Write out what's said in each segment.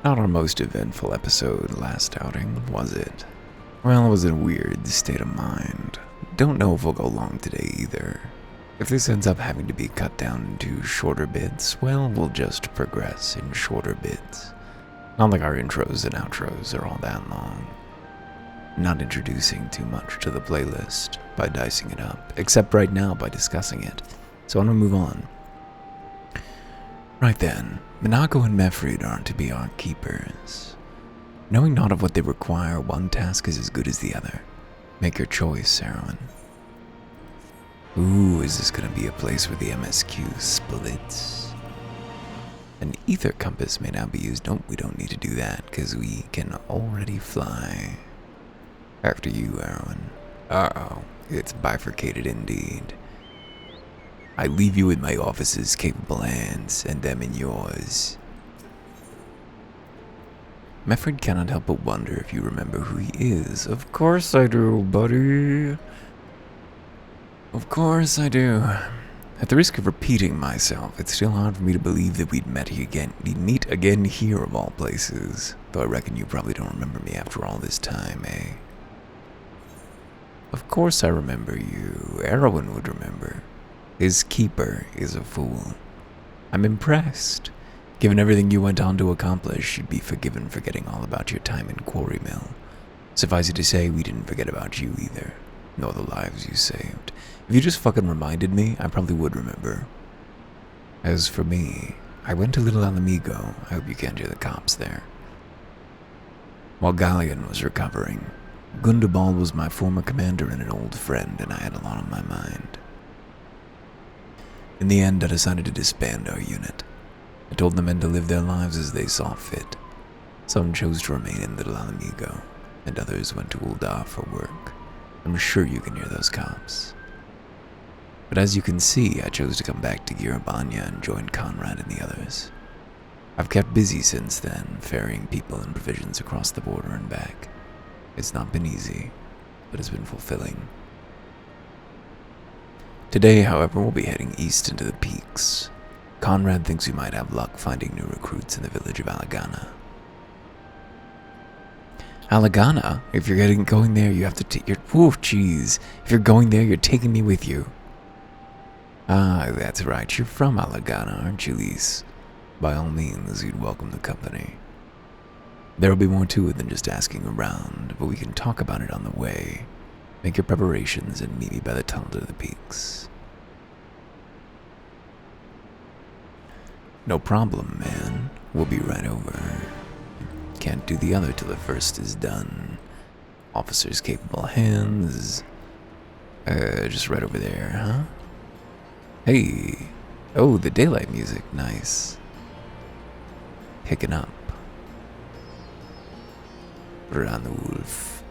Not our most eventful episode last outing, was it? Well, it was in a weird state of mind. Don't know if we'll go long today either. If this ends up having to be cut down into shorter bits, well, we'll just progress in shorter bits. Not like our intros and outros are all that long. Not introducing too much to the playlist by dicing it up, except right now by discussing it. So I'm gonna move on. Right then, Minako and Mefrid aren't to be our keepers. Knowing not of what they require, one task is as good as the other. Make your choice, Erwin. Ooh, is this gonna be a place where the MSQ splits? An ether compass may now be used. Nope, we don't need to do that, because we can already fly. After you, Erwin. Uh-oh, it's bifurcated indeed. I leave you in my office's capable hands, and them in yours. Mefrid cannot help but wonder if you remember who he is. Of course I do, buddy. Of course I do. At the risk of repeating myself, it's still hard for me to believe that we'd meet again here of all places. Though I reckon you probably don't remember me after all this time, eh? Of course I remember you. Erwin would remember. His keeper is a fool. I'm impressed. Given everything you went on to accomplish, you'd be forgiven forgetting all about your time in Quarry Mill. Suffice it to say, we didn't forget about you either, nor the lives you saved. If you just fucking reminded me, I probably would remember. As for me, I went to Little Alamigo. I hope you can't hear the cops there. While Galleon was recovering, Gundabal was my former commander and an old friend, and I had a lot on my mind. In the end, I decided to disband our unit. I told the men to live their lives as they saw fit. Some chose to remain in Little Alamigo, and others went to Uldar for work. I'm sure you can hear those cops. But as you can see, I chose to come back to Girabanya and join Conrad and the others. I've kept busy since then, ferrying people and provisions across the border and back. It's not been easy, but it's been fulfilling. Today, however, we'll be heading east into the peaks. Conrad thinks we might have luck finding new recruits in the village of Alagana. Alagana? If you're going there, you have to take your... Whoa, jeez. If you're going there, you're taking me with you. Ah, that's right. You're from Alagana, aren't you, Lyse? By all means, you'd welcome the company. There'll be more to it than just asking around, but we can talk about it on the way. Make your preparations and meet me by the tunnel to the peaks. No problem, man. We'll be right over. Can't do the other till the first is done. Officer's capable hands. Just right over there, huh? Hey. Oh, the daylight music. Nice. Picking up. Ranulf.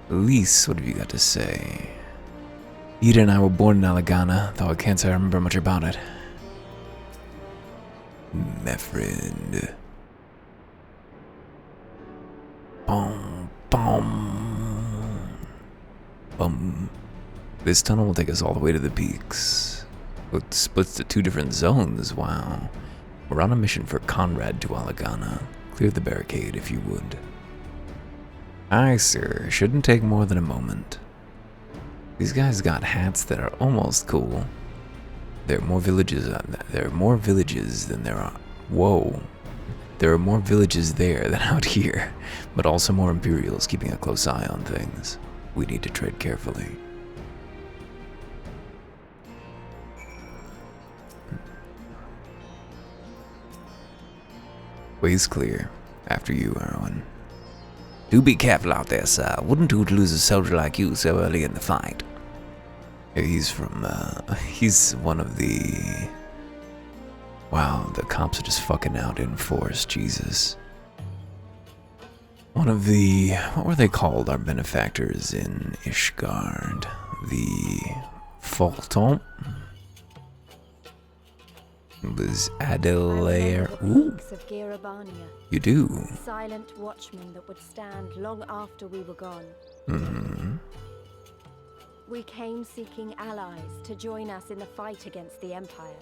Lyse, what have you got to say? Ida and I were born in Alagana, though I can't say I remember much about it. Mefrid. Bum, bum. Bum. This tunnel will take us all the way to the peaks. It splits to 2 different zones, wow. We're on a mission for Conrad to Alagana. Clear the barricade if you would. Aye, sir. Shouldn't take more than a moment. These guys got hats that are almost cool. There are more villages than there are... Whoa. There are more villages there than out here, but also more Imperials keeping a close eye on things. We need to tread carefully. Way's clear. After you, Erwin. Do be careful out there, sir. Wouldn't do to lose a soldier like you so early in the fight. He's one of the... Wow, the cops are just fucking out in force, Jesus. One of the... What were they called, our benefactors in Ishgard? The... Fulton? It was Adelaire. Ooh. You do? Silent watchmen that would stand long after we were gone. Mm-hmm. We came seeking allies to join us in the fight against the Empire.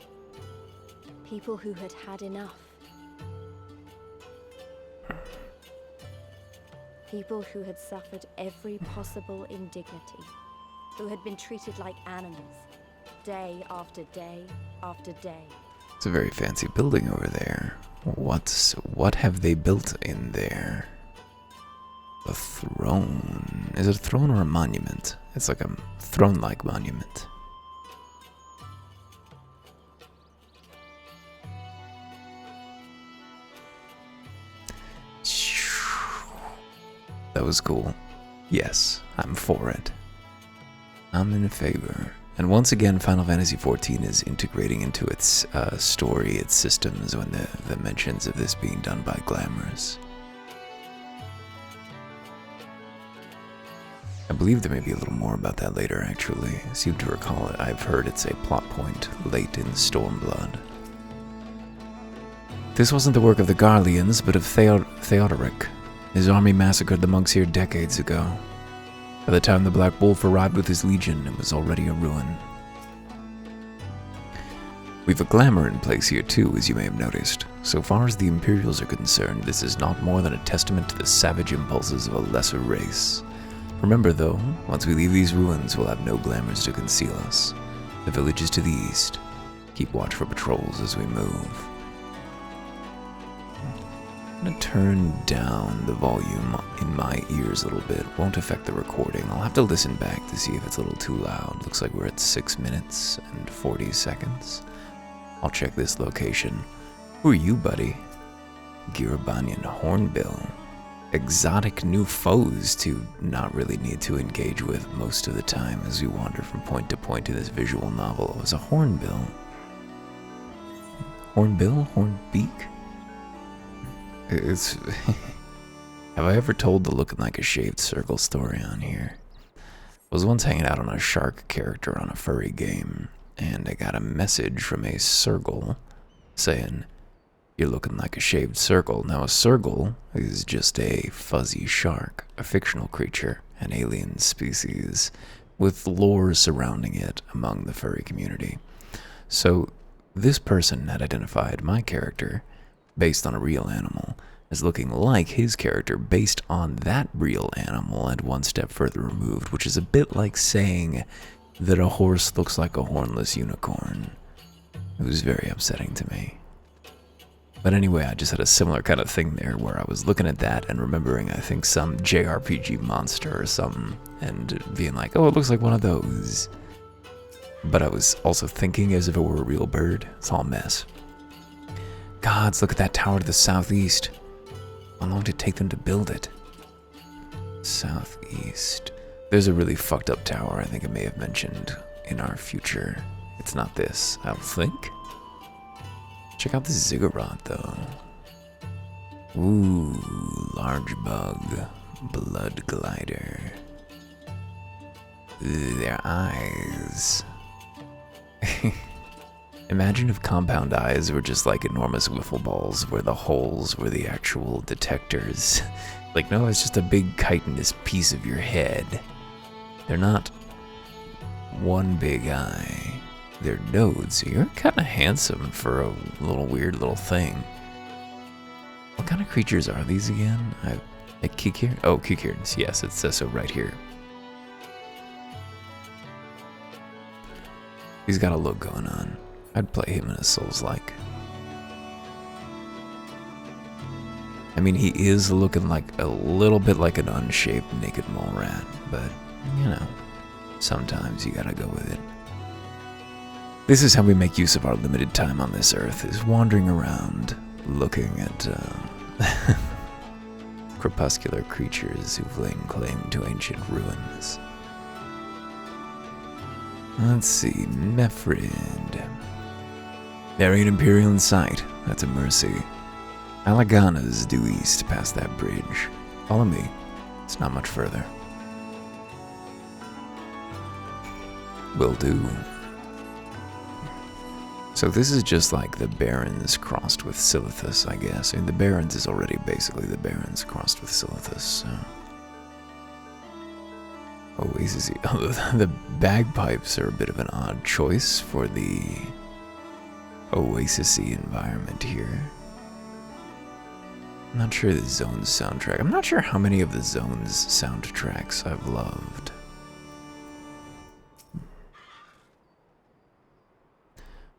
People who had had enough People who had suffered every possible indignity, who had been treated like animals, day after day after day. It's a very fancy building over there. What have they built in there? A throne. Is it a throne or a monument? It's like a throne-like monument. That was cool. Yes, I'm for it. I'm in favor. And once again, Final Fantasy XIV is integrating into its story, its systems, when the mentions of this being done by Glamorous. I believe there may be a little more about that later, actually. I seem to recall it. I've heard it's a plot point late in Stormblood. This wasn't the work of the Garleans, but of Theodoric. His army massacred the monks here decades ago. By the time the Black Wolf arrived with his legion, it was already a ruin. We've a glamour in place here too, as you may have noticed. So far as the Imperials are concerned, this is not more than a testament to the savage impulses of a lesser race. Remember though, once we leave these ruins, we'll have no glamours to conceal us. The village is to the east. Keep watch for patrols as we move. I'm gonna turn down the volume in my ears a little bit. Won't affect the recording. I'll have to listen back to see if it's a little too loud. Looks like we're at 6 minutes and 40 seconds. I'll check this location. Who are you, buddy? Girabanyan Hornbill. Exotic new foes to not really need to engage with most of the time as we wander from point to point in this visual novel. It was a hornbill. Hornbill? Hornbeak? It's... Have I ever told the looking like a shaved circle story on here? I was once hanging out on a shark character on a furry game, and I got a message from a Sergal saying, "You're looking like a shaved circle." Now, a Sergal is just a fuzzy shark, a fictional creature, an alien species, with lore surrounding it among the furry community. So, this person had identified my character based on a real animal as looking like his character based on that real animal and one step further removed, which is a bit like saying that a horse looks like a hornless unicorn. It was very upsetting to me. But anyway, I just had a similar kind of thing there where I was looking at that and remembering, I think, some JRPG monster or something, and being like, oh, it looks like one of those. But I was also thinking as if it were a real bird. It's all a mess. Gods, look at that tower to the southeast. How long did it take them to build it? Southeast. There's a really fucked up tower I think I may have mentioned in our future. It's not this, I don't think. Check out this ziggurat, though. Ooh, large bug, blood glider. Their eyes. Imagine if compound eyes were just like enormous wiffle balls, where the holes were the actual detectors. Like, no, it's just a big chitinous piece of your head. They're not one big eye. They're nodes. You're kind of handsome for a little weird little thing. What kind of creatures are these again? A Kikir? Oh, Kikirns. Yes, it says so right here. He's got a look going on. I'd play him in a Souls-like. I mean, he is looking like a little bit like an unshaved naked mole rat, but, you know, sometimes you gotta go with it. This is how we make use of our limited time on this earth, is wandering around, looking at crepuscular creatures who've laid claim to ancient ruins. Let's see, Mefrid. There ain't Imperial in sight. That's a mercy. Alagana's due east past that bridge. Follow me. It's not much further. Will do. So this is just like the Barrens crossed with Silithus, I guess. I mean, the Barrens is already basically the Barrens crossed with Silithus, so... Oasis. Oh, the bagpipes are a bit of an odd choice for the oasis-y environment here. I'm not sure the Zone's soundtrack. I'm not sure how many of the Zone's soundtracks I've loved.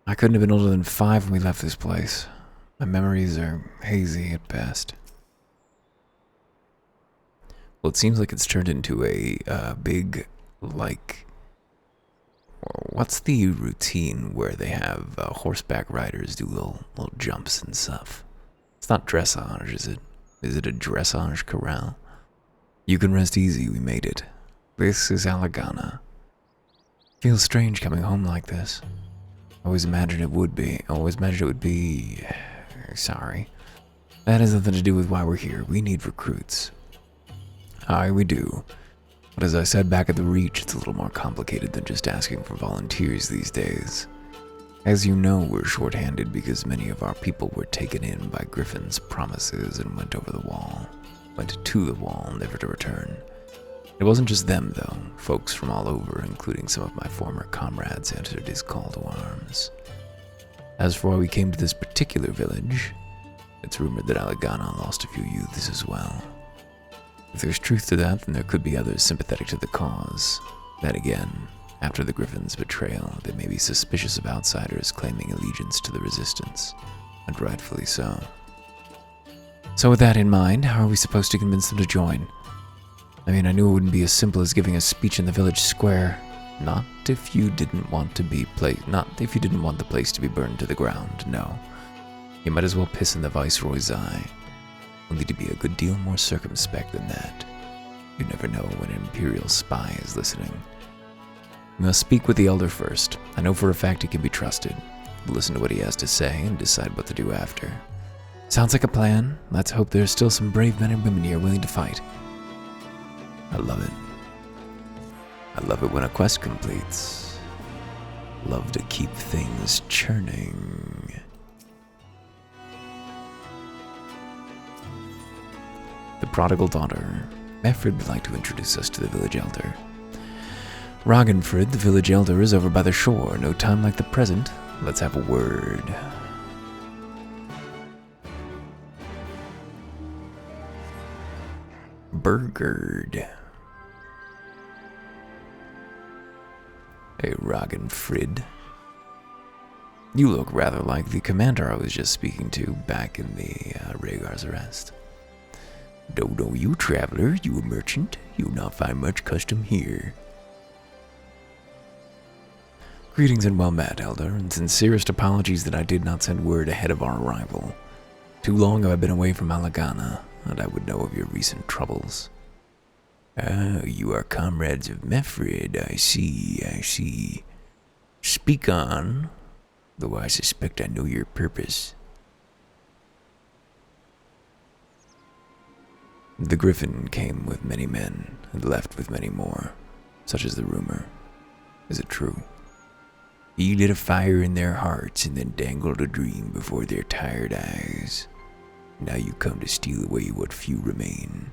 I couldn't have been older than 5 when we left this place. My memories are hazy at best. Well, it seems like it's turned into a big, like... What's the routine where they have horseback riders do little jumps and stuff? It's not dressage, is it? Is it a dressage corral? You can rest easy, we made it. This is Alagana. Feels strange coming home like this. I always imagined it would be. Sorry. That has nothing to do with why we're here. We need recruits. Aye, we do. But as I said back at the Reach, it's a little more complicated than just asking for volunteers these days. As you know, we're short-handed because many of our people were taken in by Griffin's promises and went over the wall. Went to the wall, never to return. It wasn't just them, though. Folks from all over, including some of my former comrades, answered his call to arms. As for why we came to this particular village, it's rumored that Alagana lost a few youths as well. If there's truth to that, then there could be others sympathetic to the cause. Then again, after the Griffin's betrayal, they may be suspicious of outsiders claiming allegiance to the Resistance, and rightfully so. So with that in mind, how are we supposed to convince them to join? I mean, I knew it wouldn't be as simple as giving a speech in the village square. Not if you didn't want the place to be burned to the ground, no. You might as well piss in the Viceroy's eye. Only to be a good deal more circumspect than that. You never know when an Imperial spy is listening. We must speak with the Elder first. I know for a fact he can be trusted. We'll listen to what he has to say and decide what to do after. Sounds like a plan. Let's hope there's still some brave men and women here willing to fight. I love it. I love it when a quest completes. Love to keep things churning. The prodigal daughter. Mefrid would like to introduce us to the village elder. Ragnfrid, the village elder, is over by the shore. No time like the present. Let's have a word. Burgard. Hey, Ragnfrid. You look rather like the commander I was just speaking to back in the Rhaegar's arrest. Don't know you, traveler. You a merchant? You'll not find much custom here. Greetings and well met, Elder, and sincerest apologies that I did not send word ahead of our arrival. Too long have I been away from Alagana, and I would know of your recent troubles. Ah, you are comrades of Mefrid, I see. Speak on, though I suspect I know your purpose. The Griffin came with many men, and left with many more, such is the rumor. Is it true? He lit a fire in their hearts and then dangled a dream before their tired eyes. Now you come to steal away what few remain.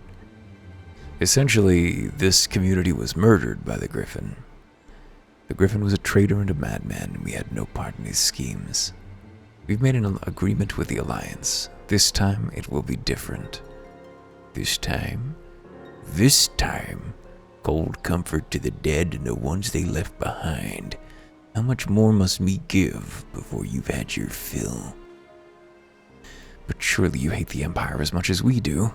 Essentially, this community was murdered by the Griffin. The Griffin was a traitor and a madman, and we had no part in his schemes. We've made an agreement with the Alliance. This time, it will be different. This time, cold comfort to the dead and the ones they left behind. How much more must we give before you've had your fill? But surely you hate the Empire as much as we do.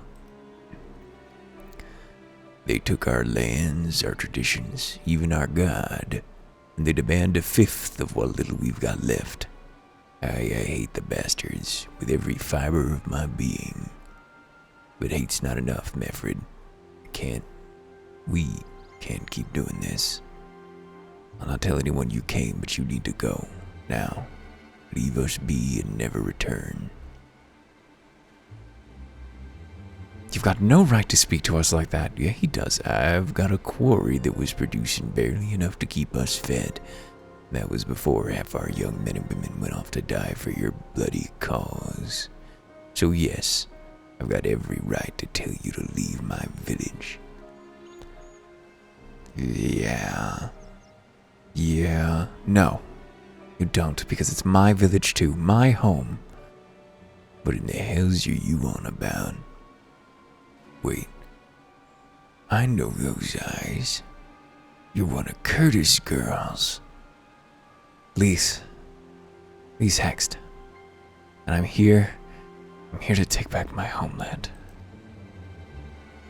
They took our lands, our traditions, even our god, and they demand 1/5 of what little we've got left. I hate the bastards with every fiber of my being. But hate's not enough, Mefrid. We can't keep doing this. I'll not tell anyone you came, but you need to go. Now, leave us be and never return. You've got no right to speak to us like that. Yeah, he does. I've got a quarry that was producing barely enough to keep us fed. That was before half our young men and women went off to die for your bloody cause. So yes, I've got every right to tell you to leave my village. Yeah. No, you don't, because it's my village too, my home. What in the hell's are you on about? Wait, I know those eyes. You're one of Curtis' girls. Lyse Hext. And I'm here to take back my homeland.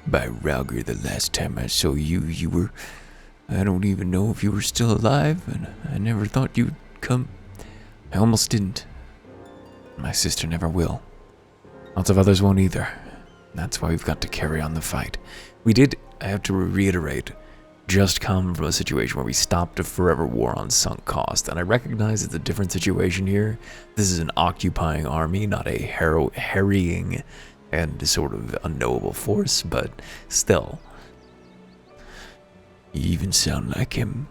By Rauger, the last time I saw you, you were... I don't even know if you were still alive, and I never thought you'd come. I almost didn't. My sister never will. Lots of others won't either. That's why we've got to carry on the fight. We did, I have to reiterate, just come from a situation where we stopped a forever war on sunk cost, and I recognize it's a different situation here. This is an occupying army, not a harrying and sort of unknowable force, but still. You even sound like him.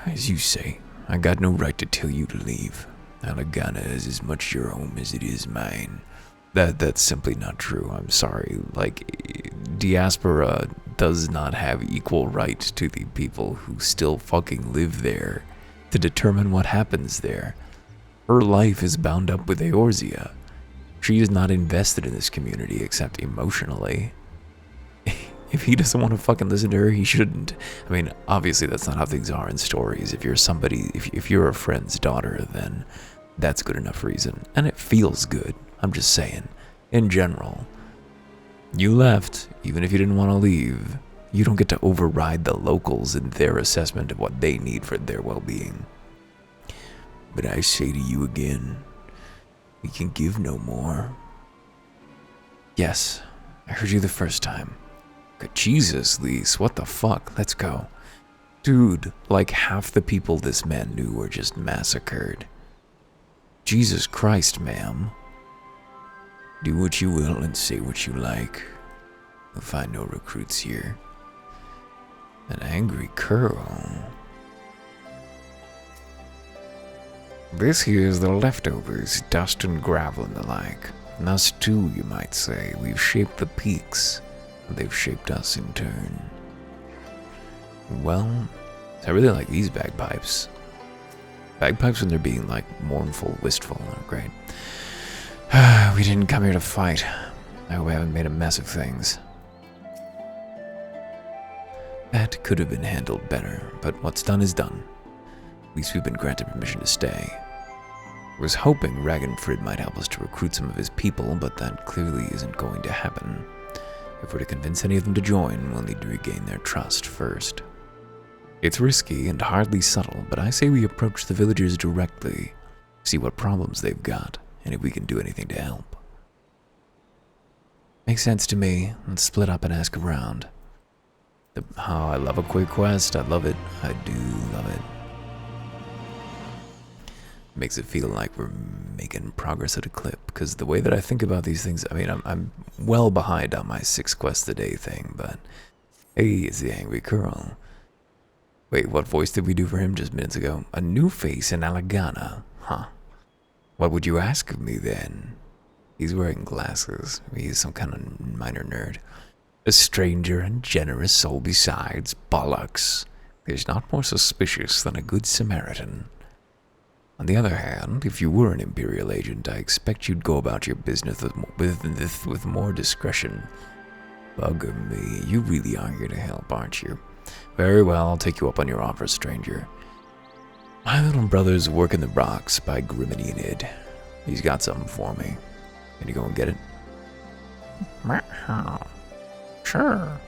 As you say, I got no right to tell you to leave. Alagana is as much your home as it is mine. That's simply not true. I'm sorry. Like, diaspora does not have equal right to the people who still fucking live there to determine what happens there. Her life is bound up with Eorzea. She is not invested in this community except emotionally. If he doesn't want to fucking listen to her, he shouldn't. I mean, obviously that's not how things are in stories. If you're somebody, if you're a friend's daughter, then that's good enough reason. And it feels good. I'm just saying, in general. You left, even if you didn't want to leave. You don't get to override the locals in their assessment of what they need for their well-being. But I say to you again, we can give no more. Yes, I heard you the first time. Good Jesus, Lyse, what the fuck? Let's go. Dude, like half the people this man knew were just massacred. Jesus Christ, ma'am. Do what you will and say what you like. You'll find no recruits here. An angry curl. This here's the leftovers, dust and gravel and the like. And us too, you might say. We've shaped the peaks, and they've shaped us in turn. Well, I really like these bagpipes. Bagpipes when they're being, like, mournful, wistful, are great. We didn't come here to fight. I hope I haven't made a mess of things. That could have been handled better, but what's done is done. At least we've been granted permission to stay. I was hoping Ragnfrid might help us to recruit some of his people, but that clearly isn't going to happen. If we're to convince any of them to join, we'll need to regain their trust first. It's risky and hardly subtle, but I say we approach the villagers directly, see what problems they've got, and if we can do anything to help. Makes sense to me. Let's split up and ask around. Oh, I love a quick quest. I love it. I do love it. Makes it feel like we're making progress at a clip, because the way that I think about these things, I mean, I'm well behind on my 6 quests a day thing, but hey, it's the angry curl. Wait, what voice did we do for him just minutes ago? A new face in Alagana, huh? What would you ask of me then? He's wearing glasses. He's some kind of minor nerd. A stranger and generous soul besides. Bollocks. There's not more suspicious than a good Samaritan. On the other hand, if you were an Imperial agent, I expect you'd go about your business with more discretion. Bugger me, you really are here to help, aren't you? Very well, I'll take you up on your offer, stranger. My little brother's working the rocks by Grim and Enid. He's got something for me. Can you go and get it? Sure.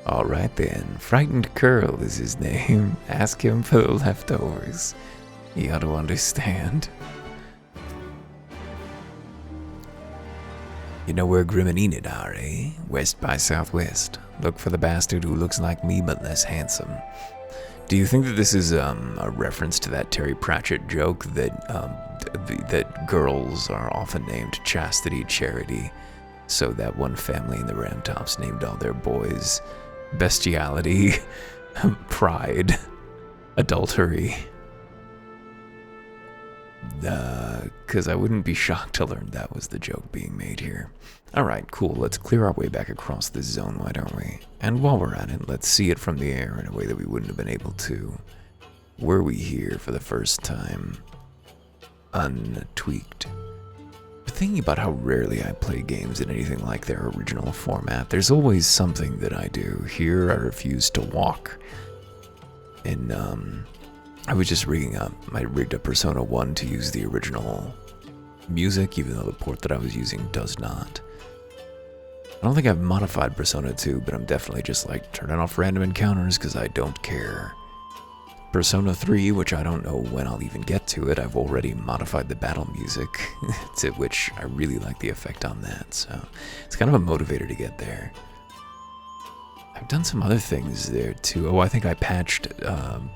All right then, Frightened Curl is his name. Ask him for the leftovers. He ought to understand. You know where Grim and Enid are, eh? West by southwest. Look for the bastard who looks like me but less handsome. Do you think that this is a reference to that Terry Pratchett joke that that girls are often named Chastity, Charity, so that one family in the Ramtops named all their boys Bestiality, Pride, Adultery? Because I wouldn't be shocked to learn that was the joke being made here. Alright, cool, let's clear our way back across this zone, why don't we? And while we're at it, let's see it from the air in a way that we wouldn't have been able to. Were we here for the first time? Untweaked. thinking about how rarely I play games in anything like their original format. There's always something that I do. Here, I refuse to walk. And, I was just rigged up Persona 1 to use the original music, even though the port that I was using does not. I don't think I've modified Persona 2, but I'm definitely just like turning off random encounters because I don't care. Persona 3, which I don't know when I'll even get to it, I've already modified the battle music, to which I really like the effect on that, so it's kind of a motivator to get there. I've done some other things there too. Oh, I think I patched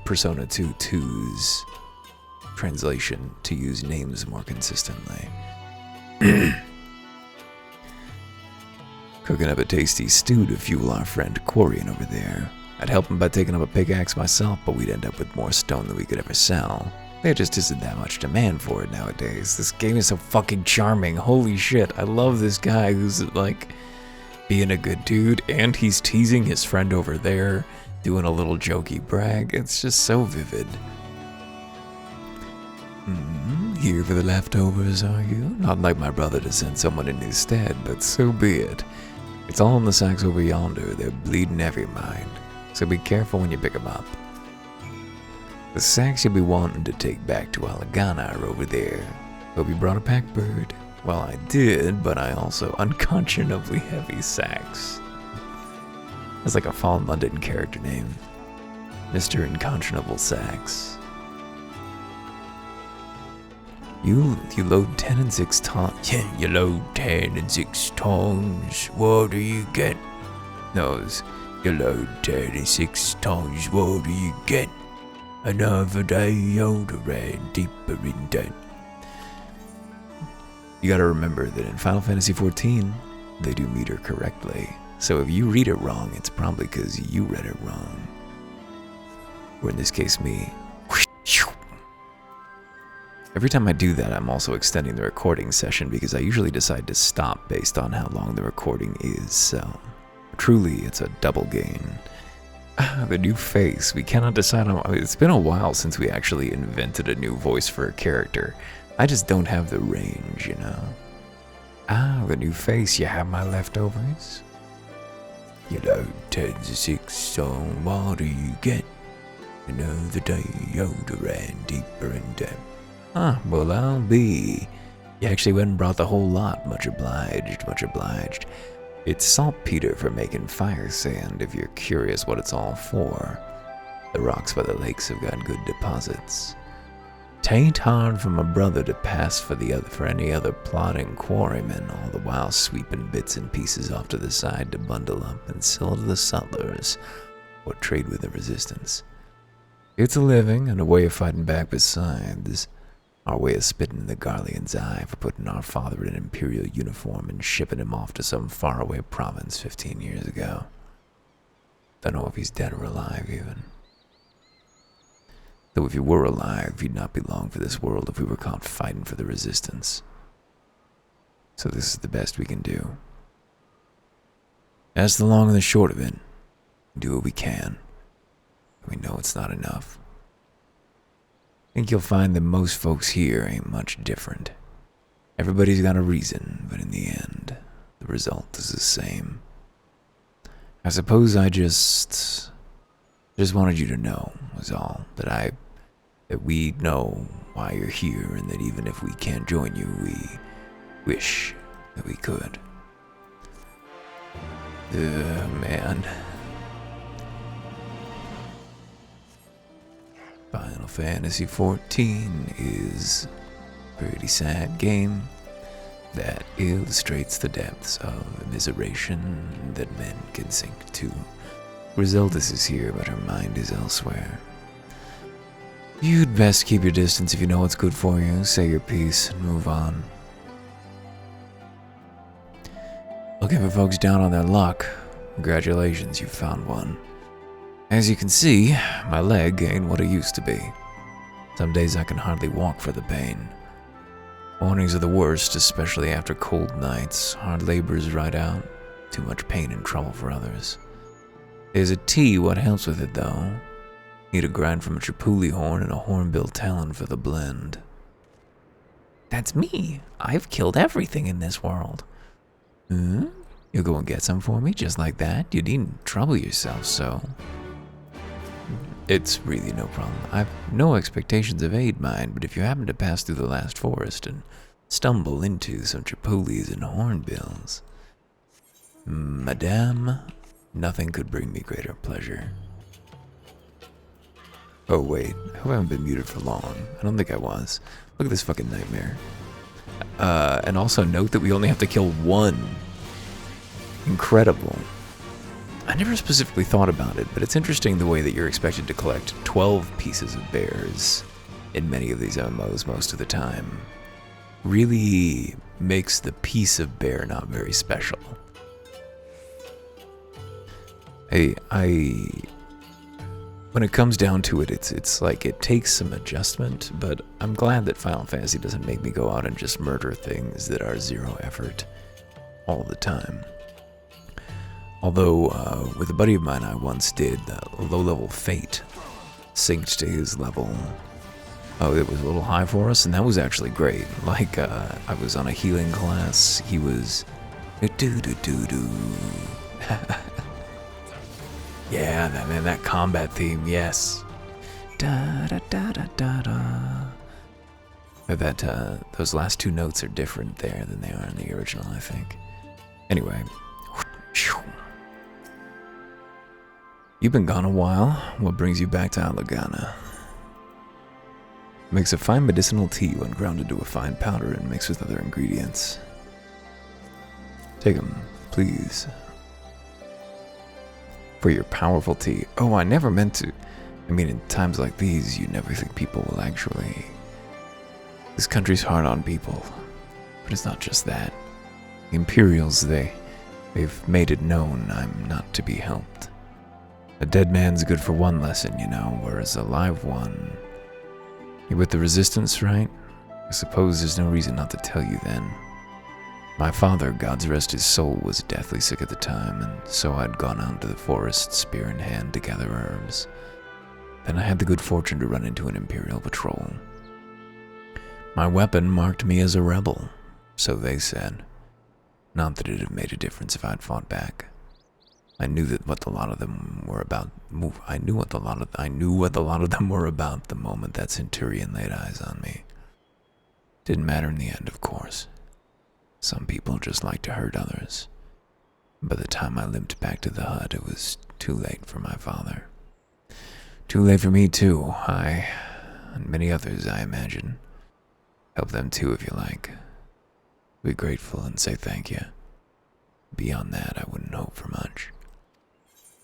Persona 2's translation to use names more consistently. Cooking up a tasty stew to fuel our friend Quarian over there. I'd help him by taking up a pickaxe myself, but we'd end up with more stone than we could ever sell. There just isn't that much demand for it nowadays. This game is so fucking charming. Holy shit, I love this guy who's like being a good dude, and he's teasing his friend over there, doing a little jokey brag. It's just so vivid. Here for the leftovers, are you? Not like my brother to send someone in his stead, but so be it. It's all in the sacks over yonder. They're bleeding every mind. So be careful when you pick them up. The sacks you'll be wanting to take back to Alagana are over there. Hope you brought a pack bird. Well, I did, but I also unconscionably heavy sacks. That's like a Fallen London character name. Mr. Unconscionable Sacks. You load 10 and 6 tons. Yeah, you load 10 and 6 tons. What do you get? Those. You load 10 and 6 tons. What do you get? Another day older and deeper in debt. You gotta remember that in Final Fantasy XIV, they do meter correctly. So if you read it wrong, it's probably because you read it wrong. Or in this case, me. Every time I do that, I'm also extending the recording session because I usually decide to stop based on how long the recording is, so truly it's a double gain. The new face, we cannot decide on. It's been a while since we actually invented a new voice for a character. I just don't have the range, you know. The new face, you have my leftovers? You load 10 to 6, so what do you get? Another day older and deeper in debt. Well, I'll be. You actually went and brought the whole lot. Much obliged, much obliged. It's saltpeter for making fire sand, if you're curious what it's all for. The rocks by the lakes have got good deposits. 'Tain't hard for my brother to pass for any other plodding quarryman, all the while sweeping bits and pieces off to the side to bundle up and sell to the sutlers, or trade with the resistance. It's a living and a way of fighting back besides. Our way of spitting in the Garlean's eye for putting our father in an imperial uniform and shipping him off to some faraway province 15 years ago. Don't know if he's dead or alive, even. Though if he were alive, he'd not be long for this world if we were caught fighting for the resistance. So this is the best we can do. That's the long and the short of it. We do what we can. We know it's not enough. I think you'll find that most folks here ain't much different. Everybody's got a reason, but in the end, the result is the same. I suppose I just wanted you to know, was all, that we know why you're here, and that even if we can't join you, we wish that we could. Man. Final Fantasy XIV is a pretty sad game that illustrates the depths of immiseration that men can sink to. Griseldis is here, but her mind is elsewhere. You'd best keep your distance if you know what's good for you. Say your piece and move on. Looking for folks down on their luck. Congratulations, you found one. As you can see, my leg ain't what it used to be. Some days I can hardly walk for the pain. Mornings are the worst, especially after cold nights. Hard labor's right out. Too much pain and trouble for others. There's a tea, what helps with it though. Need a grind from a tripuli horn and a hornbill talon for the blend. That's me. I've killed everything in this world. Hmm? You'll go and get some for me, just like that? You needn't trouble yourself so. It's really no problem. I've no expectations of aid, mind, but if you happen to pass through the last forest and stumble into some chipoles and hornbills, madame, nothing could bring me greater pleasure. Oh wait, I hope I haven't been muted for long. I don't think I was. Look at this fucking nightmare. And also note that we only have to kill one. Incredible. I never specifically thought about it, but it's interesting the way that you're expected to collect 12 pieces of bears in many of these MMOs most of the time. Really makes the piece of bear not very special. When it comes down to it, it's like it takes some adjustment, but I'm glad that Final Fantasy doesn't make me go out and just murder things that are zero effort all the time. Although, with a buddy of mine, I once did low-level Fate, synced to his level. Oh, it was a little high for us, and that was actually great. Like, I was on a healing class, he was... do-do-do-do-do. Yeah, that combat theme, yes. Da-da-da-da-da-da. That, those last two notes are different there than they are in the original, I think. Anyway. You've been gone a while. What brings you back to Alagana? Makes a fine medicinal tea when ground into a fine powder and mixed with other ingredients. Take 'em, please. For your powerful tea. Oh, I never meant to. I mean, in times like these, you never think people will actually... This country's hard on people. But it's not just that. The Imperials, they've made it known I'm not to be helped. A dead man's good for one lesson, you know, whereas a live one... You're with the Resistance, right? I suppose there's no reason not to tell you then. My father, God's rest his soul, was deathly sick at the time, and so I'd gone out into the forest, spear in hand, to gather herbs. Then I had the good fortune to run into an Imperial patrol. My weapon marked me as a rebel, so they said. Not that it'd have made a difference if I'd fought back. I knew what a lot of them were about. I knew what a lot of them were about the moment that Centurion laid eyes on me. Didn't matter in the end, of course. Some people just like to hurt others. By the time I limped back to the hut, it was too late for my father. Too late for me too. I, and many others, I imagine. Help them too if you like. Be grateful and say thank you. Beyond that, I wouldn't hope for much.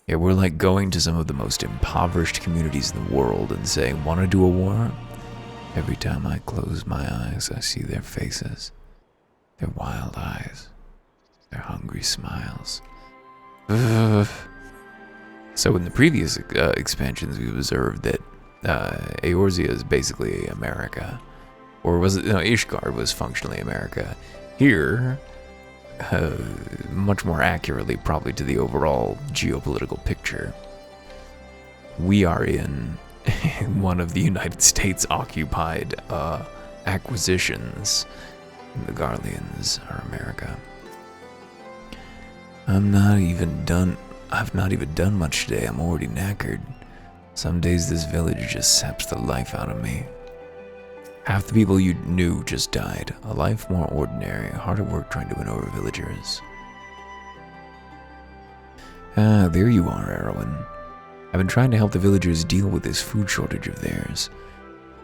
Yeah, we're like going to some of the most impoverished communities in the world and saying, "Want to do a war?" Every time I close my eyes, I see their faces. Their wild eyes. Their hungry smiles. Ugh. So in the previous expansions, we've observed that Eorzea is basically America. Or was it? No, Ishgard was functionally America. Here... much more accurately probably to the overall geopolitical picture. We are in one of the United States occupied acquisitions. The Garleans are America. I've not even done much today. I'm already knackered. Some days this village just saps the life out of me. Half the people you knew just died. A life more ordinary, hard at work trying to win over villagers. Ah, there you are, Erwin. I've been trying to help the villagers deal with this food shortage of theirs.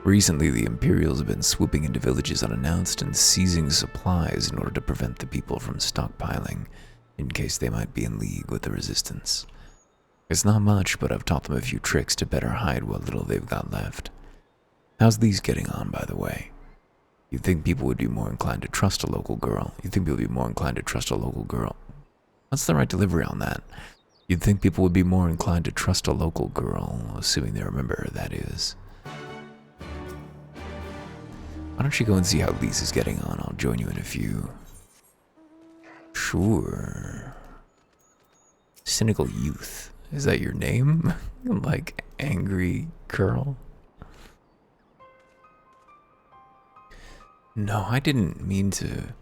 Recently, the Imperials have been swooping into villages unannounced and seizing supplies in order to prevent the people from stockpiling, in case they might be in league with the Resistance. It's not much, but I've taught them a few tricks to better hide what little they've got left. How's Lyse getting on, by the way? You'd think people would be more inclined to trust a local girl. What's the right delivery on that? You'd think people would be more inclined to trust a local girl, assuming they remember her, that is. Why don't you go and see how Lyse is getting on? I'll join you in a few. Sure. Cynical Youth. Is that your name? Like, angry girl? No, I didn't mean to.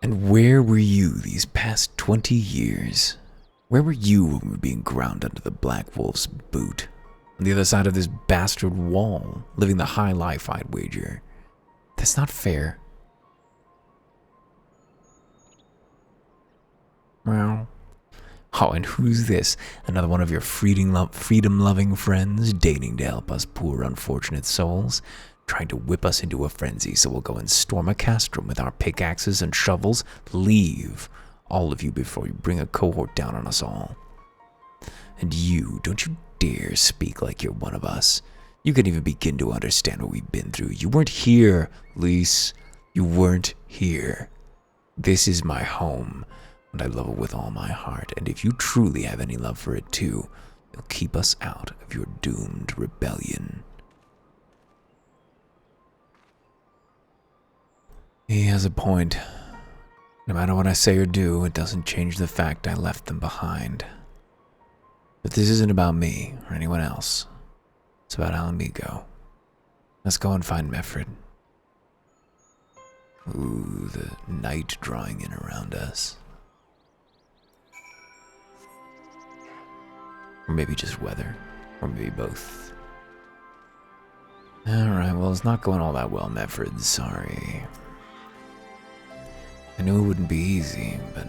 And where were you these past 20 years? Where were you when we were being ground under the Black Wolf's boot? On the other side of this bastard wall, living the high life, I'd wager. That's not fair. Well. Oh, and who's this? Another one of your freedom-loving friends, dating to help us poor unfortunate souls? Trying to whip us into a frenzy so we'll go and storm a castrum with our pickaxes and shovels? Leave, all of you, before you bring a cohort down on us all. And you, don't you dare speak like you're one of us. You can't even begin to understand what we've been through. You weren't here, Lyse. You weren't here. This is my home, and I love it with all my heart, and if you truly have any love for it too, you'll keep us out of your doomed rebellion. He has a point. No matter what I say or do, it doesn't change the fact I left them behind. But this isn't about me or anyone else. It's about Alamigo. Let's go and find Mefred. Ooh, the night drawing in around us. Or maybe just weather. Or maybe both. Alright, well, it's not going all that well, Mefred. Sorry. I knew it wouldn't be easy, but...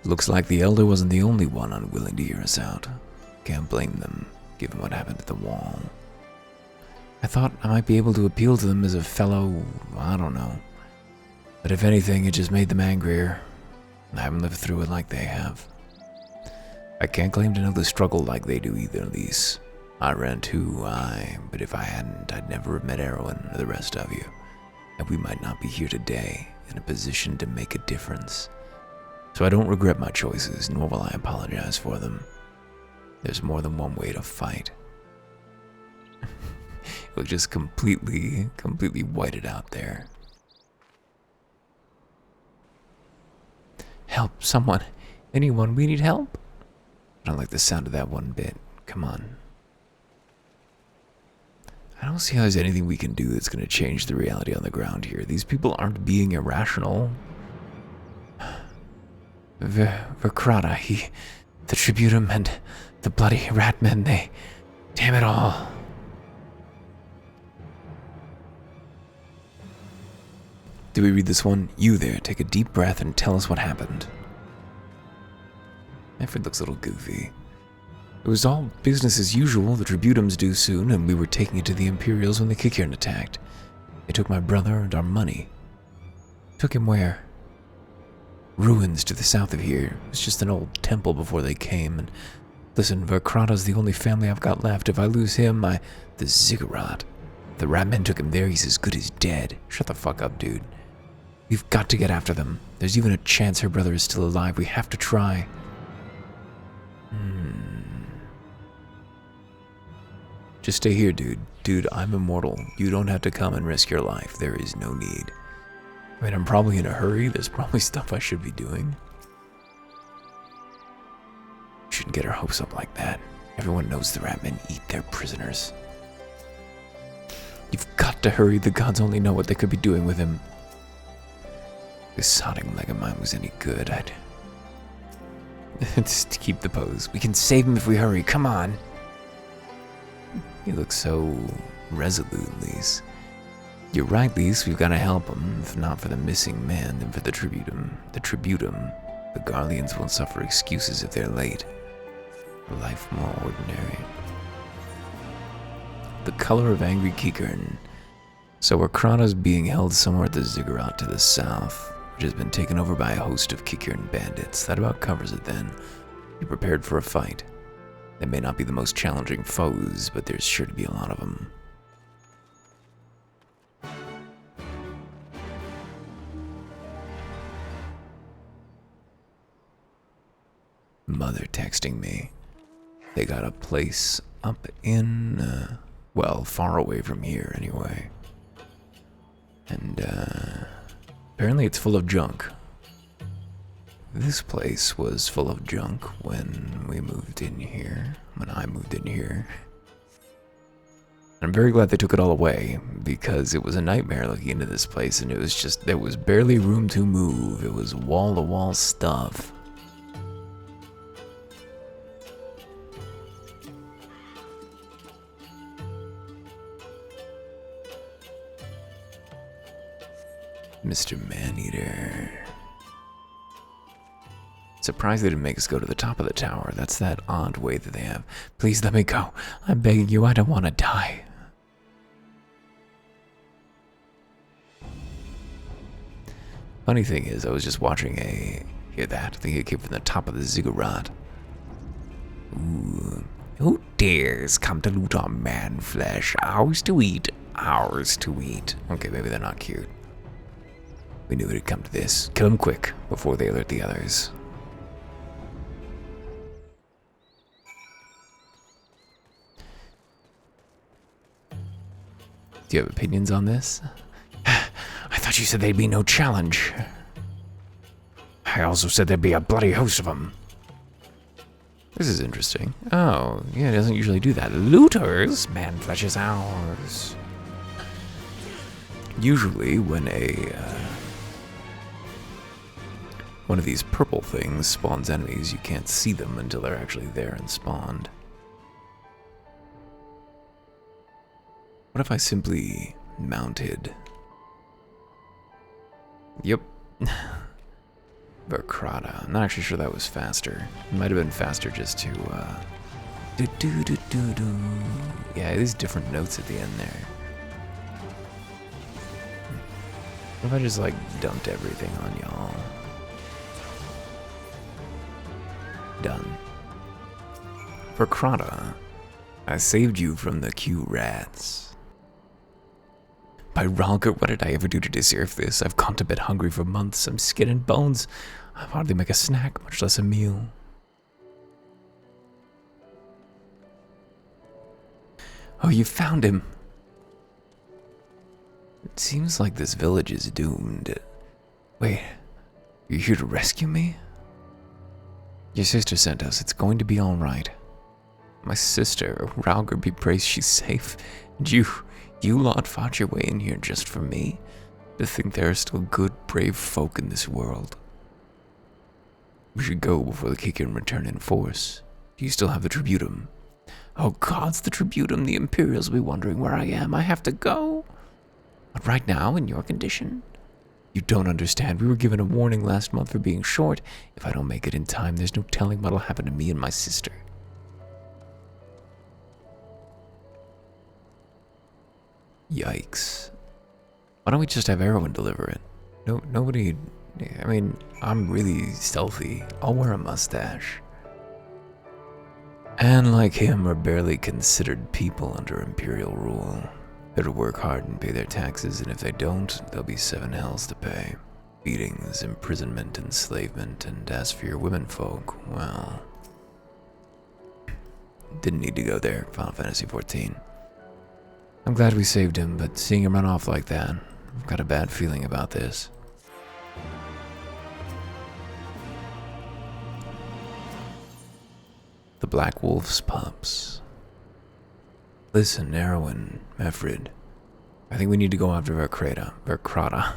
Looks like the Elder wasn't the only one unwilling to hear us out. Can't blame them, given what happened at the wall. I thought I might be able to appeal to them as a fellow... I don't know. But if anything, it just made them angrier. I haven't lived through it like they have. I can't claim to know the struggle like they do either, Lyse. I ran too, but if I hadn't, I'd never have met Erwin or the rest of you. And we might not be here today, in a position to make a difference. So I don't regret my choices, nor will I apologize for them. There's more than one way to fight. It was just completely whited out there. Help, someone, anyone, we need help. I don't like the sound of that one bit. Come on. I don't see how there's anything we can do that's going to change the reality on the ground here. These people aren't being irrational. Verkrata, the Tributum and the bloody Ratmen, they... Damn it all. Did we read this one? You there, take a deep breath and tell us what happened. Mefred looks a little goofy. It was all business as usual. The Tributums due soon, and we were taking it to the Imperials when the Kikiern attacked. They took my brother and our money. Took him where? Ruins to the south of here. It's just an old temple before they came. And listen, Verkrata's the only family I've got left. If I lose him, the Ziggurat. The Ratmen took him there. He's as good as dead. Shut the fuck up, dude. We've got to get after them. There's even a chance her brother is still alive. We have to try. Just stay here, dude. Dude, I'm immortal. You don't have to come and risk your life. There is no need. I mean, I'm probably in a hurry. There's probably stuff I should be doing. Shouldn't get our hopes up like that. Everyone knows the Ratmen eat their prisoners. You've got to hurry. The gods only know what they could be doing with him. If this sodding leg of mine was any good, I'd... Just keep the pose. We can save him if we hurry. Come on. You look so resolute, Lyse. You're right, Lyse. We've got to help him. If not for the missing man, then for the Tributum. The Tributum. The Garleans won't suffer excuses if they're late. A life more ordinary. The color of angry Kikiern. So Verkrata's being held somewhere at the Ziggurat to the south, which has been taken over by a host of Kikiern bandits. That about covers it then. Be prepared for a fight. They may not be the most challenging foes, but there's sure to be a lot of them. Mother texting me. They got a place up in, well, far away from here anyway. And, apparently it's full of junk. This place was full of junk when we moved in here, when I moved in here. I'm very glad they took it all away, because it was a nightmare looking into this place, and it was just, there was barely room to move. It was wall-to-wall stuff. Mr. Maneater. Surprised they didn't make us go to the top of the tower. That's that odd way that they have. Please let me go. I'm begging you, I don't want to die. Funny thing is, I was just watching hear that? I think it came from the top of the ziggurat. Ooh. Who dares come to loot our man flesh? Ours to eat, ours to eat. Okay, maybe they're not cute. We knew it'd come to this. Kill them quick, before they alert the others. Do you have opinions on this? I thought you said there'd be no challenge. I also said there'd be a bloody host of them. This is interesting. Oh, yeah, it doesn't usually do that. Looters, man flesh is ours. Usually, when one of these purple things spawns enemies, you can't see them until they're actually there and spawned. What if I simply mounted? Yep. Verkrata. I'm not actually sure that was faster. It might have been faster just to, Yeah, there's different notes at the end there. What if I just, like, dumped everything on y'all? Done. Verkrata. I saved you from the Q-rats. By Ralger, what did I ever do to deserve this? I've gone to bed hungry for months. I'm skin and bones. I hardly make a snack, much less a meal. Oh, you found him. It seems like this village is doomed. Wait, you're here to rescue me? Your sister sent us. It's going to be all right. My sister, Ralger be praised, she's safe. And you lot fought your way in here just for me? To think there are still good, brave folk in this world. We should go before the Kikin return in force. Do you still have the tributum? Oh gods, the tributum, the Imperials will be wondering where I am. I have to go. But right now, in your condition? You don't understand. We were given a warning last month for being short. If I don't make it in time, there's no telling what'll happen to me and my sister. Yikes. Why don't we just have Erwin deliver it? No, nobody... I mean, I'm really stealthy. I'll wear a mustache. And like him are barely considered people under Imperial rule. Better work hard and pay their taxes, and if they don't, there'll be 7 hells to pay. Beatings, imprisonment, enslavement, and as for your womenfolk, well... Didn't need to go there, Final Fantasy XIV. I'm glad we saved him, but seeing him run off like that, I've got a bad feeling about this. The Black Wolf's pups. Listen, Erwin, Mefrid. I think we need to go after Verkrata.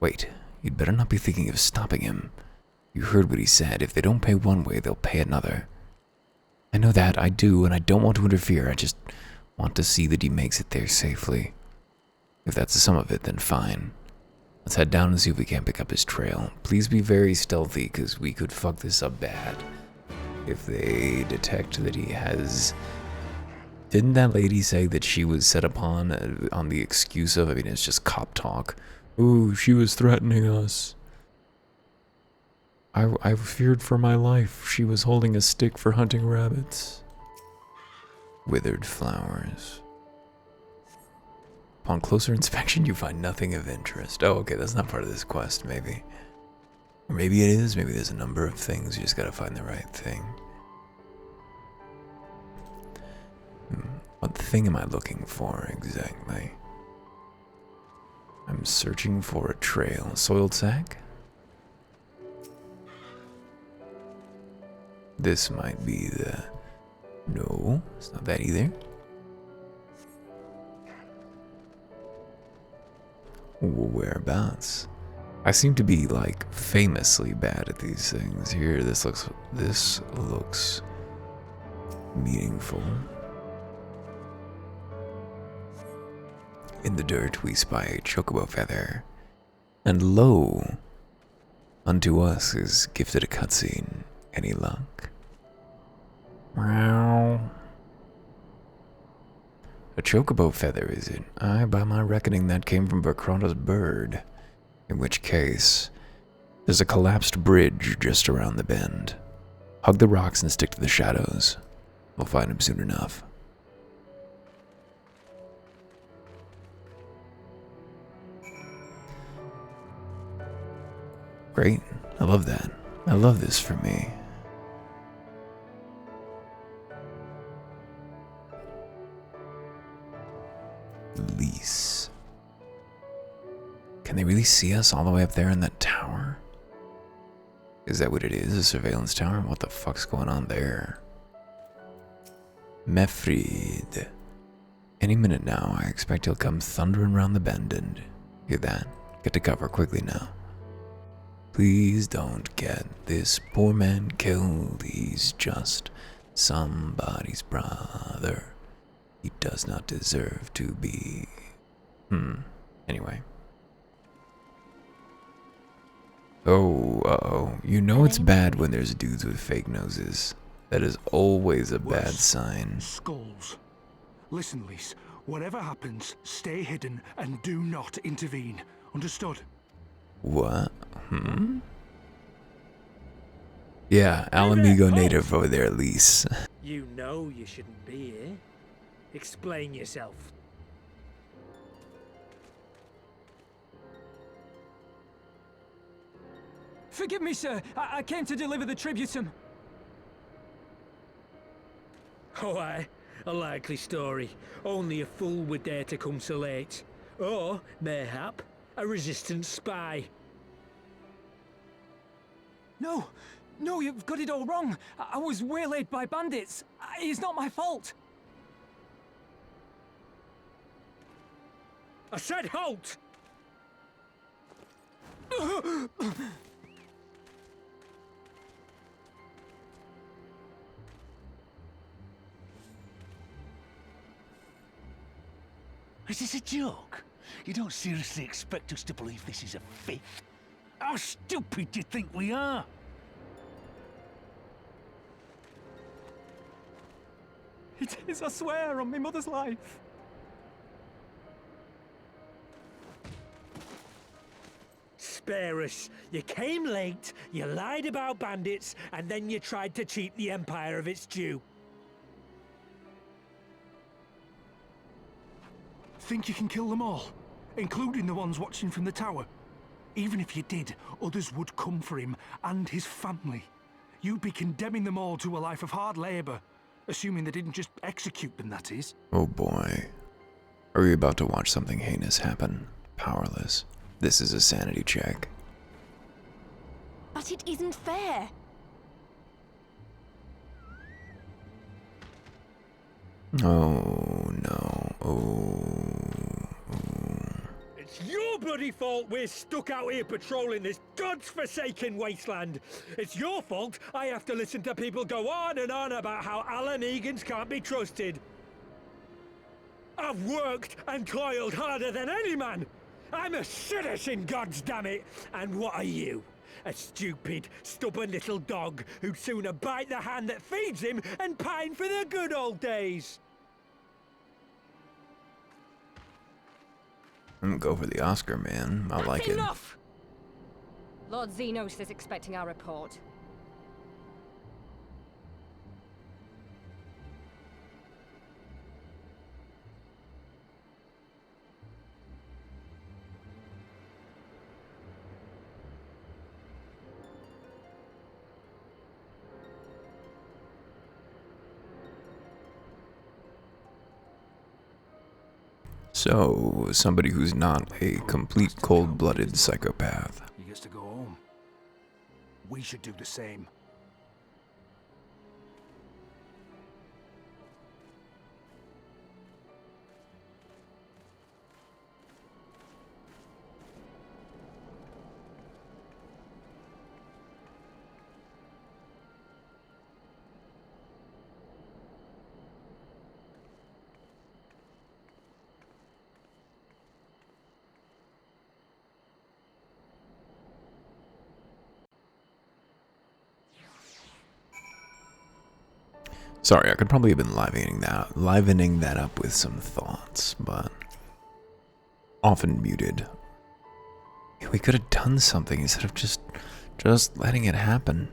Wait, you'd better not be thinking of stopping him. You heard what he said. If they don't pay one way, they'll pay another. I know that, I do, and I don't want to interfere. I just want to see that he makes it there safely. If that's the sum of it, then fine. Let's head down and see if we can't pick up his trail. Please be very stealthy, because we could fuck this up bad. If they detect that he has... Didn't that lady say that she was set upon on the excuse of, I mean, it's just cop talk. Ooh, she was threatening us. I feared for my life. She was holding a stick for hunting rabbits. Withered flowers. Upon closer inspection, you find nothing of interest. Oh, okay, that's not part of this quest, maybe. Or maybe it is. Maybe there's a number of things. You just gotta find the right thing. What thing am I looking for, exactly? I'm searching for a trail. A soiled sack? this might be the... No, it's not that either. Whereabouts? I seem to be like famously bad at these things. Here, this looks meaningful. In the dirt we spy a chocobo feather, and lo, unto us is gifted a cutscene. Any luck? Meow. A chocobo feather, is it? Aye, by my reckoning that came from Berkrada's bird. In which case, there's a collapsed bridge just around the bend. Hug the rocks and stick to the shadows. We'll find him soon enough. Great. I love that. I love this for me. Lyse. Can they really see us all the way up there in that tower? Is that what it is? A surveillance tower? What the fuck's going on there? Mefrid. Any minute now, I expect he'll come thundering around the bend and... Hear that? Get to cover quickly now. Please don't get this poor man killed. He's just somebody's brother. He does not deserve to be... Anyway. Oh, uh-oh. You know it's bad when there's dudes with fake noses. That is always a bad sign. Skulls. Listen, Lyse. Whatever happens, stay hidden and do not intervene. Understood? What? Yeah, Alamigo native over there, Lyse. You know you shouldn't be here. Explain yourself. Forgive me, sir. I came to deliver the tributum. Oh, aye. A likely story. Only a fool would dare to come so late. Or, mayhap, a resistance spy. No, you've got it all wrong. I was waylaid by bandits. It's not my fault. I said halt! Is this a joke? You don't seriously expect us to believe this is a fake? How stupid do you think we are? It is, I swear, on my mother's life. Spare us. You came late, you lied about bandits, and then you tried to cheat the Empire of its due. Think you can kill them all? Including the ones watching from the tower? Even if you did, others would come for him and his family. You'd be condemning them all to a life of hard labor. Assuming they didn't just execute them, that is. Oh boy. Are we about to watch something heinous happen? Powerless. This is a sanity check. But it isn't fair. Oh no. Oh. It's your bloody fault we're stuck out here patrolling this god's-forsaken wasteland. It's your fault I have to listen to people go on and on about how Alan Egans can't be trusted. I've worked and toiled harder than any man. I'm a citizen, goddammit! And what are you? A stupid, stubborn little dog who'd sooner bite the hand that feeds him and pine for the good old days. I'm gonna go for the Oscar, man. I like it. Enough! Lord Xenos is expecting our report. So, somebody who's not a complete cold-blooded psychopath. He gets to go home. We should do the same. Sorry, I could probably have been livening that up with some thoughts, but often muted. We could have done something instead of just letting it happen.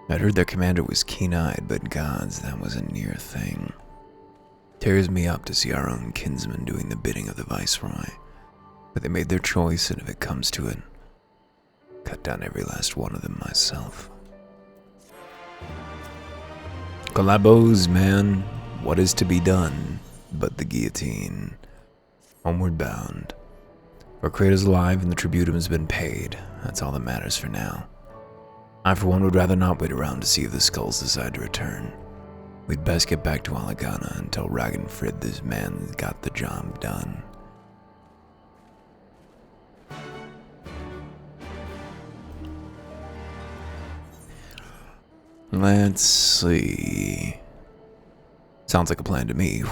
I'd heard their commander was keen-eyed, but gods, that was a near thing. Tears me up to see our own kinsmen doing the bidding of the Viceroy. But they made their choice, and if it comes to it, cut down every last one of them myself. Collabos, man, what is to be done but the guillotine? Homeward bound. Our Kratos alive and the tributum has been paid. That's all that matters for now. I, for one, would rather not wait around to see if the skulls decide to return. We'd best get back to Alagana and tell Ragnfrid this man got the job done. Let's see. Sounds like a plan to me.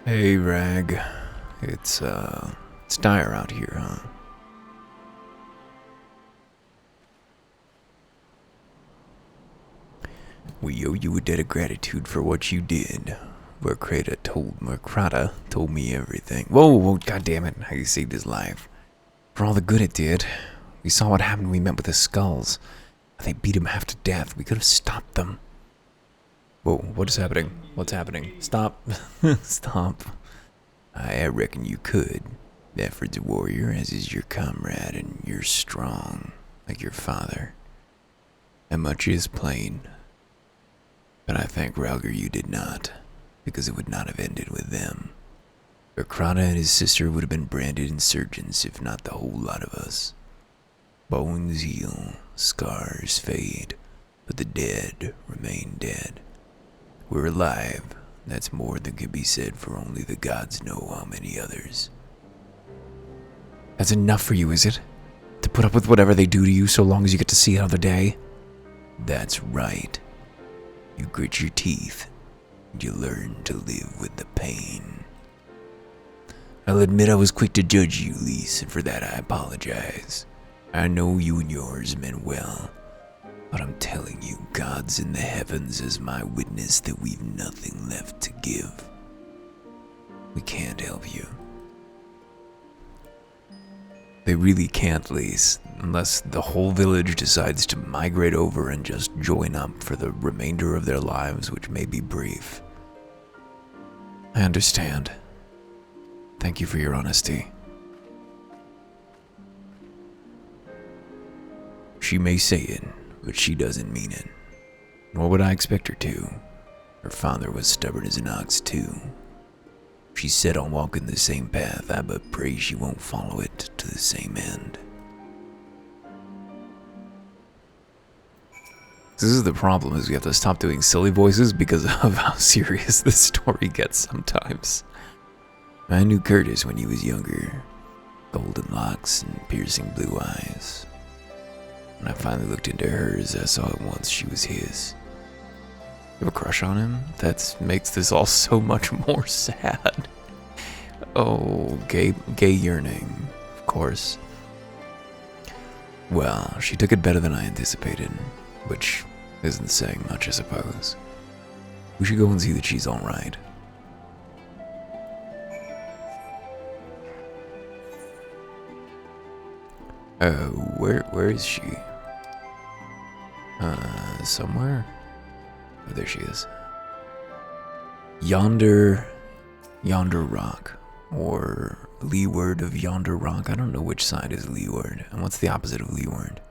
Hey, Rag. It's dire out here, huh? We owe you a debt of gratitude for what you did. Mercrata told me everything. Whoa, goddammit, how you saved his life. For all the good it did. We saw what happened when we met with the skulls. They beat him half to death. We could have stopped them. Whoa, what is happening? What's happening? Stop. Stop. I reckon you could. Efford's a warrior, as is your comrade, and you're strong, like your father. And much is plain. But I thank Ralger you did not, because it would not have ended with them. Mercrata and his sister would have been branded insurgents, if not the whole lot of us. Bones heal, scars fade, but the dead remain dead. We're alive. That's more than can be said, for only the gods know how many others. That's enough for you, is it? To put up with whatever they do to you so long as you get to see another day? That's right. You grit your teeth, and you learn to live with the pain. I'll admit I was quick to judge you, Lyse, and for that I apologize. I know you and yours meant well, but I'm telling you, gods in the heavens is my witness that we've nothing left to give. We can't help you. They really can't, Lyse, unless the whole village decides to migrate over and just join up for the remainder of their lives, which may be brief. I understand. Thank you for your honesty. She may say it, but she doesn't mean it. Nor would I expect her to. Her father was stubborn as an ox, too. She's set on walking the same path, I but pray she won't follow it to the same end. This is the problem, is we have to stop doing silly voices because of how serious this story gets sometimes. I knew Curtis when he was younger. Golden locks and piercing blue eyes. When I finally looked into hers, I saw at once she was his. You have a crush on him? That makes this all so much more sad. Oh, gay yearning, of course. Well, she took it better than I anticipated, which isn't saying much, I suppose. We should go and see that she's alright. Where is she? Somewhere? Oh, there she is. Yonder rock, or leeward of yonder rock. I don't know which side is leeward, and what's the opposite of leeward.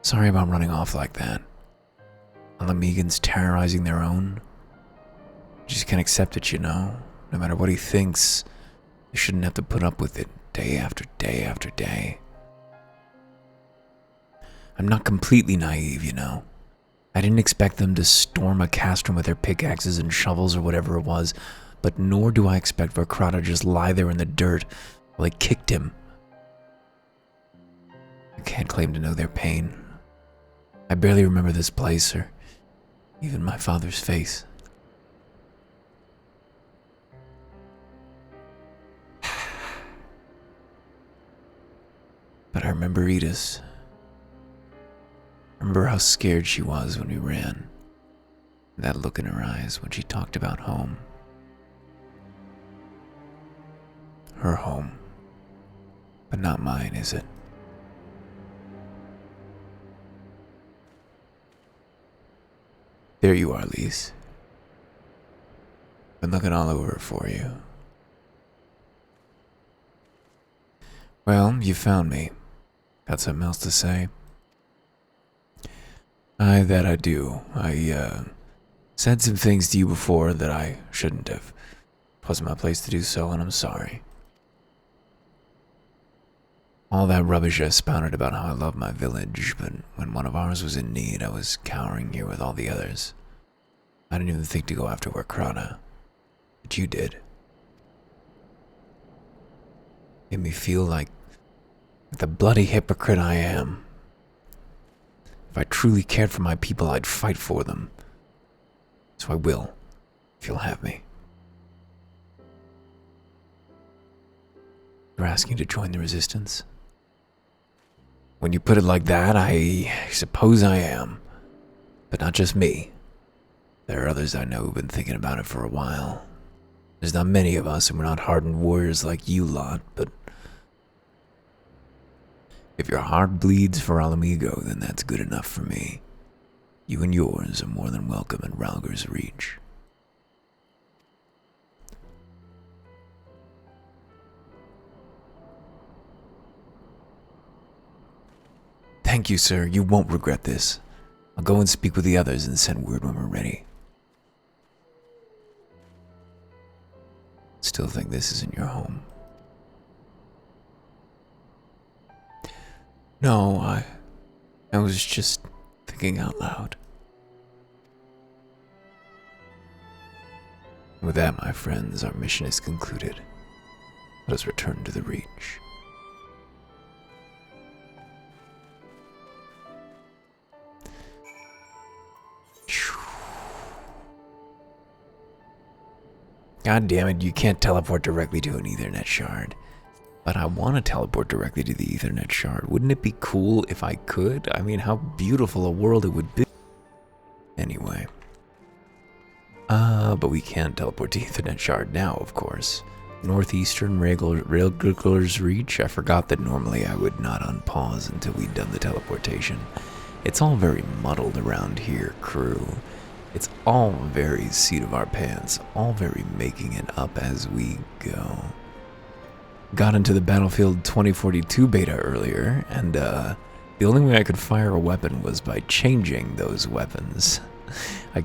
Sorry about running off like that. Alamegans terrorizing their own. Just can't accept it, you know. No matter what he thinks, you shouldn't have to put up with it day after day after day. I'm not completely naive, you know. I didn't expect them to storm a castrum with their pickaxes and shovels or whatever it was, but nor do I expect Mercrata to just lie there in the dirt while they kicked him. I can't claim to know their pain. I barely remember this place or even my father's face. But I remember Edith. Remember how scared she was when we ran? That look in her eyes when she talked about home. Her home. But not mine, is it? There you are, Lyse. Been looking all over for you. Well, you found me. Got something else to say? Aye, that I do. I said some things to you before that I shouldn't have. Wasn't my place to do so, and I'm sorry. All that rubbish I spouted about how I love my village, but when one of ours was in need, I was cowering here with all the others. I didn't even think to go after Wakrana, but you did. Made me feel like the bloody hypocrite I am. If I truly cared for my people, I'd fight for them. So I will, if you'll have me. You're asking to join the resistance? When you put it like that, I suppose I am. But not just me. There are others I know who've been thinking about it for a while. There's not many of us, and we're not hardened warriors like you lot, but if your heart bleeds for Alamigo, then that's good enough for me. You and yours are more than welcome in Ralger's reach. Thank you, sir. You won't regret this. I'll go and speak with the others and send word when we're ready. Still think this isn't your home? No, I was just thinking out loud. With that, my friends, our mission is concluded. Let us return to the Reach. God damn it, you can't teleport directly to an Ethernet shard. But I want to teleport directly to the Ethernet shard. Wouldn't it be cool if I could? I mean, how beautiful a world it would be. Anyway. But we can't teleport to Ethernet shard now, of course. Northeastern Railgurgler's Reach. I forgot that normally I would not unpause until we'd done the teleportation. It's all very muddled around here, crew. It's all very seat of our pants, all very making it up as we go. Got into the Battlefield 2042 beta earlier, and the only way I could fire a weapon was by changing those weapons.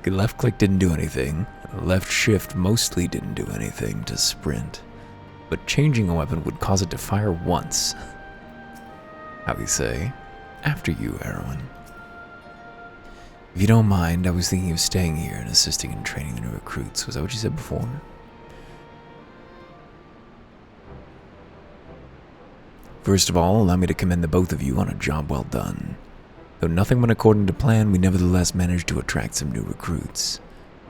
Left click didn't do anything, left shift mostly didn't do anything to sprint, but changing a weapon would cause it to fire once. How do you say? After you, Erwin. If you don't mind, I was thinking of staying here and assisting in training the new recruits. Was that what you said before? First of all, allow me to commend the both of you on a job well done. Though nothing went according to plan, we nevertheless managed to attract some new recruits.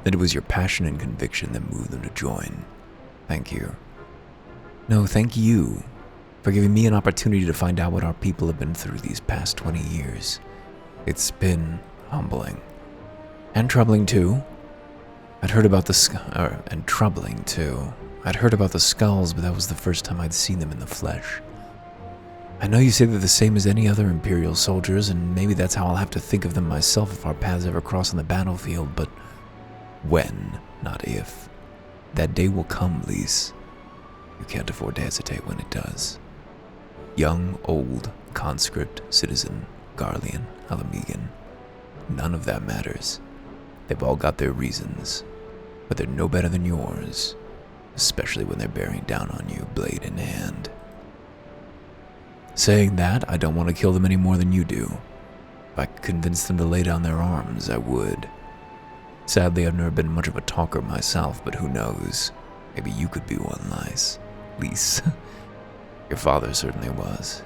Then it was your passion and conviction that moved them to join. Thank you. No, thank you for giving me an opportunity to find out what our people have been through these past 20 years. It's been humbling. And troubling too. I'd heard about the and troubling too. I'd heard about the skulls, but that was the first time I'd seen them in the flesh. I know you say they're the same as any other Imperial soldiers, and maybe that's how I'll have to think of them myself if our paths ever cross on the battlefield, but when, not if. That day will come, Lyse. You can't afford to hesitate when it does. Young, old, conscript, citizen, Garlean, Alamigan. None of that matters. They've all got their reasons, but they're no better than yours, especially when they're bearing down on you, blade in hand. Saying that, I don't want to kill them any more than you do. If I could convince them to lay down their arms, I would. Sadly, I've never been much of a talker myself, but who knows? Maybe you could be one, Lyse. Lyse. Your father certainly was.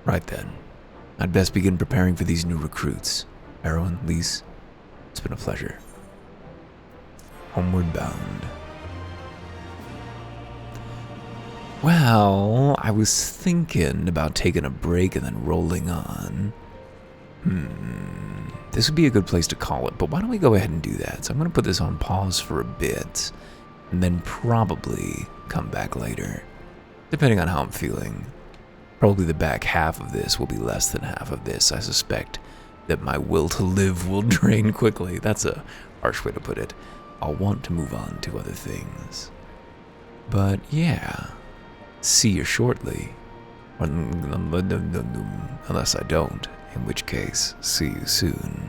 Right then. I'd best begin preparing for these new recruits. Erwin, Lyse, it's been a pleasure. Homeward bound. Well, I was thinking about taking a break and then rolling on. This would be a good place to call it, but why don't we go ahead and do that? So I'm going to put this on pause for a bit, and then probably come back later, depending on how I'm feeling. Probably the back half of this will be less than half of this. I suspect that my will to live will drain quickly. That's a harsh way to put it. I'll want to move on to other things. But yeah, see you shortly. Unless I don't, in which case, see you soon.